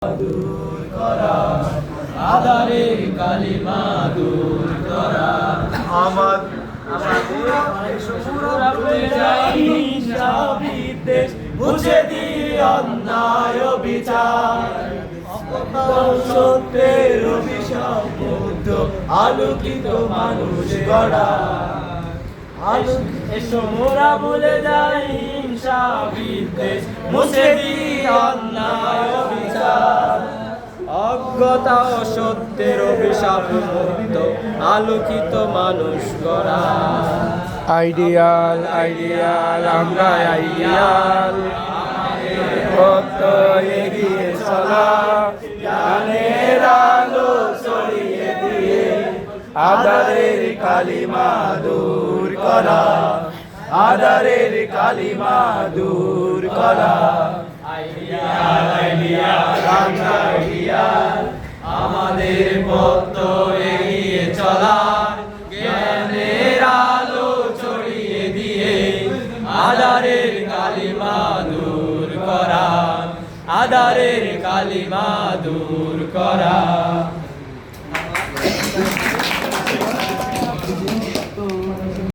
দূর করা, আধারের কালিমা দূর করা। মুছে দিয়ে অন্যায় বিচার, সত্যের অভিশাপ মুগ্ধ আলোকিত মানুষ গড়া। এসো মোরা ভুলে যাই হিংসা বিদ্বেষ, মুছে দিয়ে অন্যায় বিচার, অজ্ঞতা ও সত্যের অভিশাপ মুক্ত আলোকিত মানুষ গড়া। আইডিয়াল আইডিয়াল আমরা আইডিয়াল, ভক্ত এগিয়ে চলা, জ্ঞানের আলো ছড়িয়ে দিয়ে আধারের কালিমা দূর করা, আধারের কালিমা দূর করা। আইডিয়াল আইডিয়াল আমরা আইডিয়াল, আমাদের ভক্ত এগিয়ে চলা, জ্ঞানের আলো ছড়িয়ে দিয়ে আধারের কালিমা দূর করা, আধারের কালিমা দূর করা।